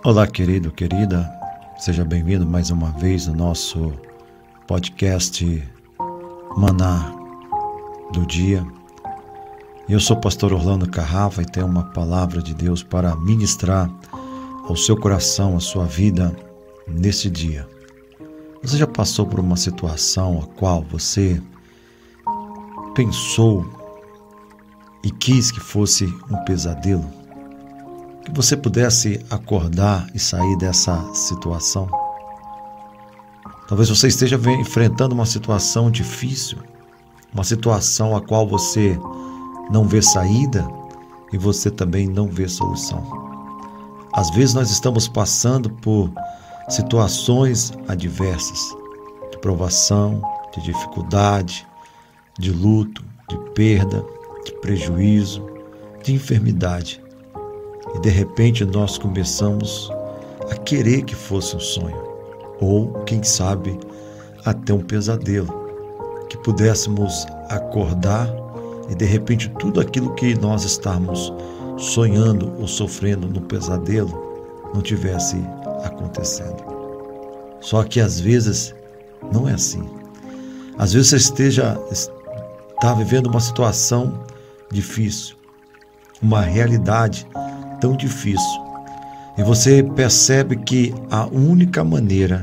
Olá, querido, querida, seja bem-vindo mais uma vez no nosso podcast Maná do Dia. Eu sou o pastor Orlando Carrafa e tenho uma palavra de Deus para ministrar ao seu coração, à sua vida nesse dia. Você já passou por uma situação a qual você pensou e quis que fosse um pesadelo? Que você pudesse acordar e sair dessa situação? Talvez você esteja enfrentando uma situação difícil, uma situação a qual você não vê saída e você também não vê solução. Às vezes nós estamos passando por situações adversas, de provação, de dificuldade, de luto, de perda, de prejuízo, de enfermidade. E de repente nós começamos a querer que fosse um sonho, ou quem sabe até um pesadelo, que pudéssemos acordar e de repente tudo aquilo que nós estamos sonhando ou sofrendo no pesadelo não tivesse acontecendo. Só que às vezes não é assim. Às vezes você está vivendo uma situação difícil, uma realidade tão difícil, e você percebe que a única maneira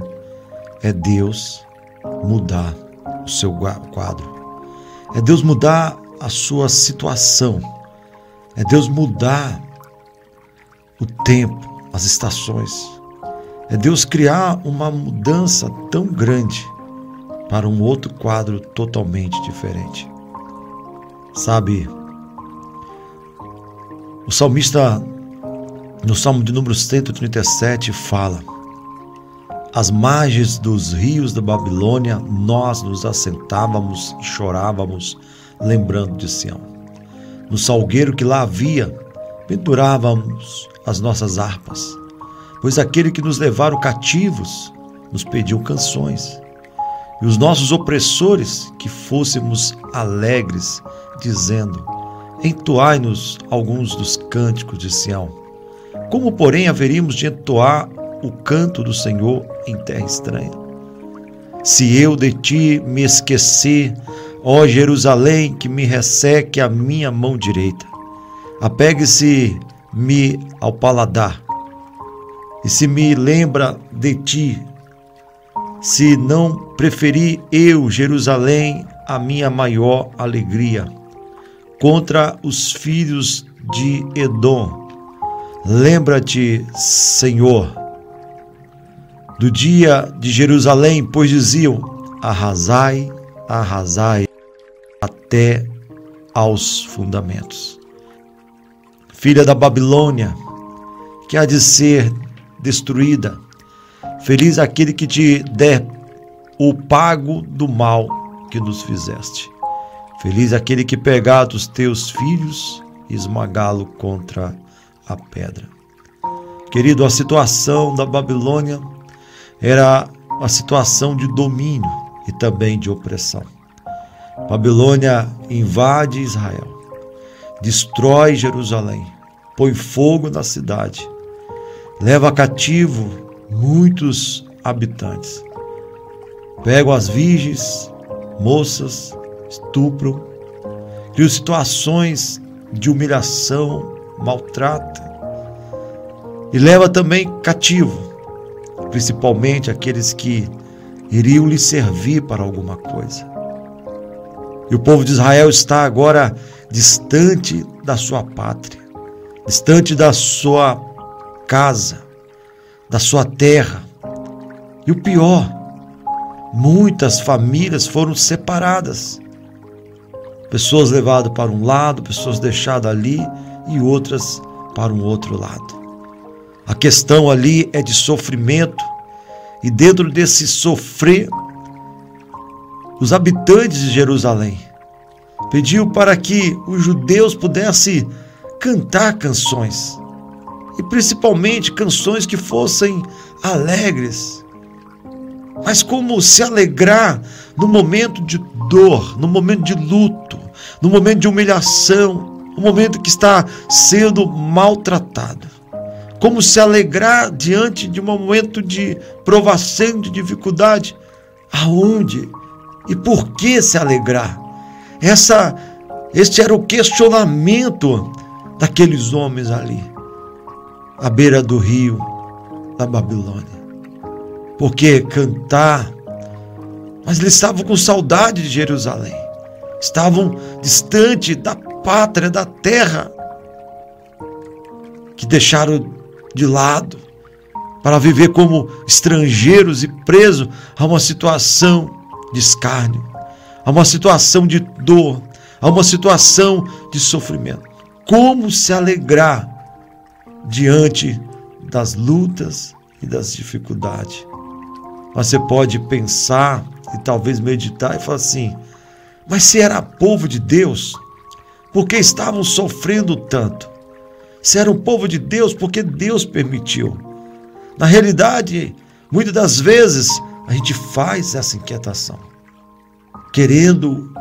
é Deus mudar o seu quadro, é Deus mudar a sua situação, é Deus mudar o tempo, as estações, é Deus criar uma mudança tão grande para um outro quadro totalmente diferente. Sabe, o salmista, no Salmo de número 137, fala: às margens dos rios da Babilônia, nós nos assentávamos e chorávamos, lembrando de Sião. No salgueiro que lá havia, pendurávamos as nossas harpas, pois aquele que nos levaram cativos nos pediu canções, e os nossos opressores que fôssemos alegres, dizendo: entoai-nos alguns dos cânticos de Sião. Como, porém, haveríamos de entoar o canto do Senhor em terra estranha? Se eu de ti me esquecer, ó Jerusalém, que me resseque a minha mão direita, apegue-se-me ao paladar, e se me lembra de ti, se não preferi eu, Jerusalém, a minha maior alegria, contra os filhos de Edom. Lembra-te, Senhor, do dia de Jerusalém, pois diziam: arrasai, arrasai, até aos fundamentos. Filha da Babilônia, que há de ser destruída, feliz aquele que te der o pago do mal que nos fizeste. Feliz aquele que pegar dos teus filhos e esmagá-lo contra a pedra. Querido, a situação da Babilônia era uma situação de domínio e também de opressão. Babilônia invade Israel, destrói Jerusalém, põe fogo na cidade, leva cativo muitos habitantes, pegam as virgens, moças, estupram, criam situações de humilhação, maltrata e leva também cativo, principalmente aqueles que iriam lhe servir para alguma coisa. E o povo de Israel está agora distante da sua pátria, distante da sua casa, da sua terra. E o pior, muitas famílias foram separadas. Pessoas levadas para um lado, pessoas deixadas ali e outras para um outro lado. A questão ali é de sofrimento, e dentro desse sofrer, os habitantes de Jerusalém pediu para que os judeus pudessem cantar canções, e principalmente canções que fossem alegres. Mas como se alegrar no momento de dor, no momento de luto, no momento de humilhação, no momento que está sendo maltratado? Como se alegrar diante de um momento de provação, de dificuldade? Aonde e por que se alegrar? Este era o questionamento daqueles homens ali, à beira do rio da Babilônia. Por que cantar? Mas eles estavam com saudade de Jerusalém. Estavam distante da pátria, da terra, que deixaram de lado para viver como estrangeiros e presos a uma situação de escárnio, a uma situação de dor, a uma situação de sofrimento. Como se alegrar diante das lutas e das dificuldades? Você pode pensar e talvez meditar e falar assim: mas se era povo de Deus, por que estavam sofrendo tanto? Se era um povo de Deus, porque Deus permitiu. Na realidade, muitas das vezes, a gente faz essa inquietação, querendo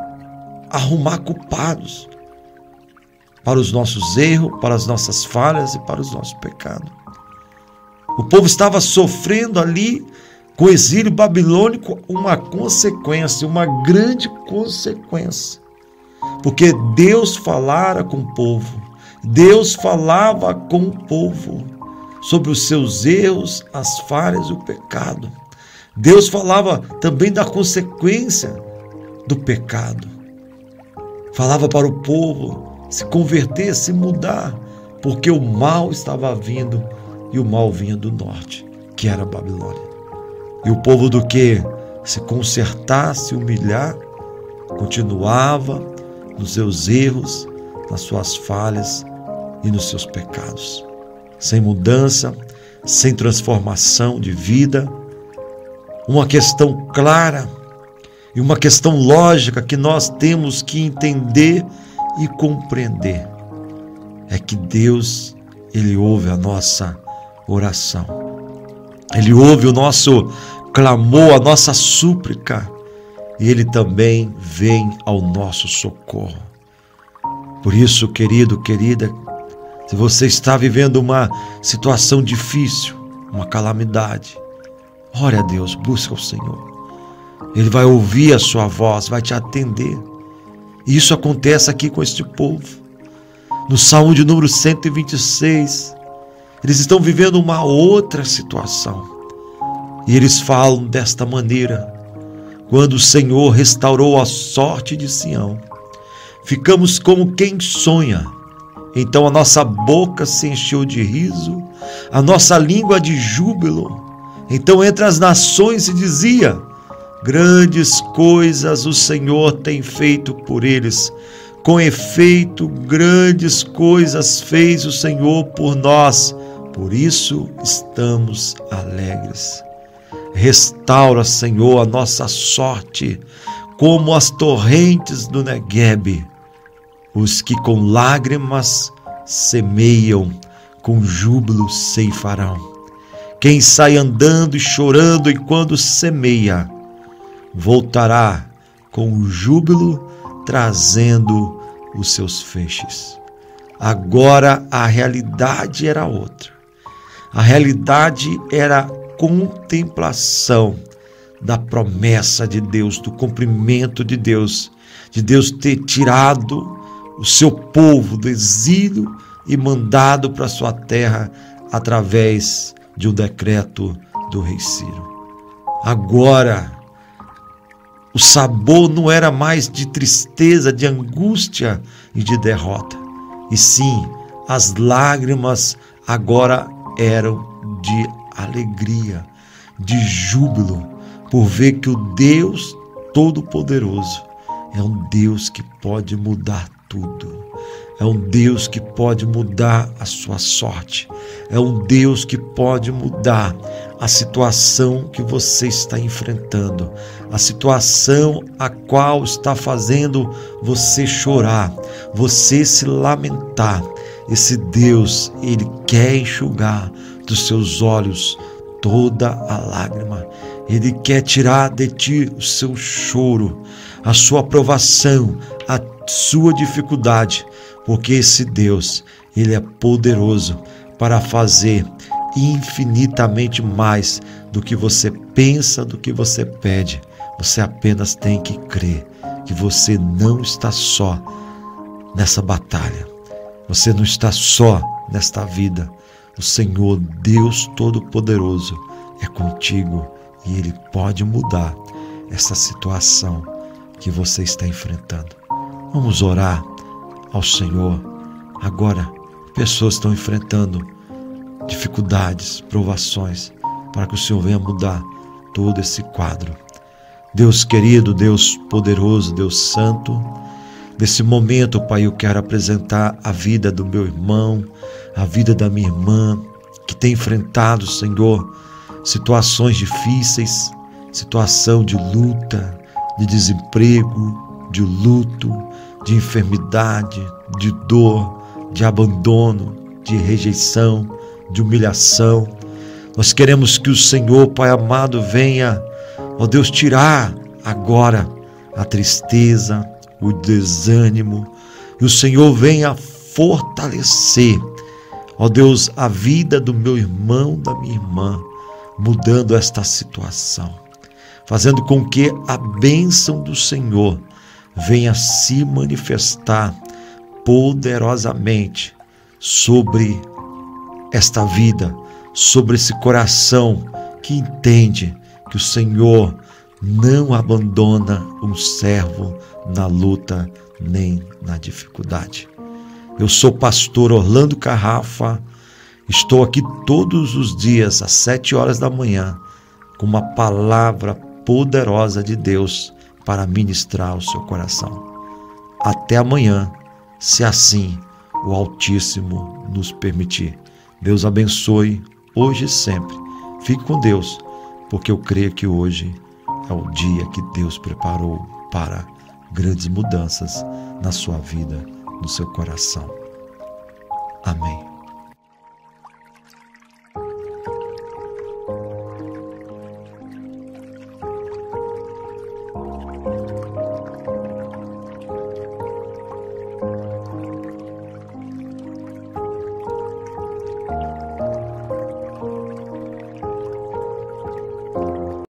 arrumar culpados para os nossos erros, para as nossas falhas e para os nossos pecados. O povo estava sofrendo ali, com o exílio babilônico, uma consequência, uma grande consequência. Porque Deus falara com o povo, Deus falava com o povo sobre os seus erros, as falhas e o pecado. Deus falava também da consequência do pecado. Falava para o povo se converter, se mudar, porque o mal estava vindo e o mal vinha do norte, que era a Babilônia. E o povo do que se consertar, se humilhar, continuava nos seus erros, nas suas falhas e nos seus pecados. Sem mudança, sem transformação de vida. Uma questão clara e uma questão lógica que nós temos que entender e compreender é que Deus, Ele ouve a nossa oração. Ele ouve o nosso clamor, a nossa súplica, e Ele também vem ao nosso socorro. Por isso, querido, querida, se você está vivendo uma situação difícil, uma calamidade, ore a Deus, busca o Senhor. Ele vai ouvir a sua voz, vai te atender. E isso acontece aqui com este povo. No Salmo de número 126, eles estão vivendo uma outra situação. E eles falam desta maneira: quando o Senhor restaurou a sorte de Sião, ficamos como quem sonha. Então a nossa boca se encheu de riso, a nossa língua de júbilo. Então entre as nações se dizia: grandes coisas o Senhor tem feito por eles. Com efeito, grandes coisas fez o Senhor por nós. Por isso estamos alegres. Restaura, Senhor, a nossa sorte, como as torrentes do Neguebe. Os que com lágrimas semeiam, com júbilo ceifarão. Quem sai andando e chorando, e quando semeia, voltará com júbilo, trazendo os seus feixes. Agora a realidade era outra. A realidade era a contemplação da promessa de Deus, do cumprimento de Deus ter tirado o seu povo do exílio e mandado para a sua terra através de um decreto do rei Ciro. Agora, o sabor não era mais de tristeza, de angústia e de derrota, e sim, as lágrimas agora eram de alegria, de júbilo, por ver que o Deus Todo-Poderoso é um Deus que pode mudar tudo. É um Deus que pode mudar a sua sorte. É um Deus que pode mudar a situação que você está enfrentando, a situação a qual está fazendo você chorar, você se lamentar. Esse Deus, Ele quer enxugar dos seus olhos toda a lágrima. Ele quer tirar de ti o seu choro, a sua provação, a sua dificuldade, porque esse Deus, Ele é poderoso para fazer infinitamente mais do que você pensa, do que você pede. Você apenas tem que crer que você não está só nessa batalha. Você não está só nesta vida. O Senhor, Deus Todo-Poderoso, é contigo e Ele pode mudar essa situação que você está enfrentando. Vamos orar ao Senhor. Agora, pessoas estão enfrentando dificuldades, provações, para que o Senhor venha mudar todo esse quadro. Deus querido, Deus poderoso, Deus santo, nesse momento, Pai, eu quero apresentar a vida do meu irmão, a vida da minha irmã, que tem enfrentado, Senhor, situações difíceis, situação de luta, de desemprego, de luto, de enfermidade, de dor, de abandono, de rejeição, de humilhação. Nós queremos que o Senhor, Pai amado, venha, ó Deus, tirar agora a tristeza, o desânimo, e o Senhor venha fortalecer, ó Deus, a vida do meu irmão, da minha irmã, mudando esta situação, fazendo com que a bênção do Senhor venha se manifestar poderosamente sobre esta vida, sobre esse coração que entende que o Senhor não abandona um servo na luta nem na dificuldade. Eu sou pastor Orlando Carrafa, estou aqui todos os dias às 7 horas da manhã com uma palavra poderosa de Deus para ministrar o seu coração. Até amanhã, se assim o Altíssimo nos permitir. Deus abençoe hoje e sempre. Fique com Deus, porque eu creio que hoje é o dia que Deus preparou para grandes mudanças na sua vida, no seu coração. Amém.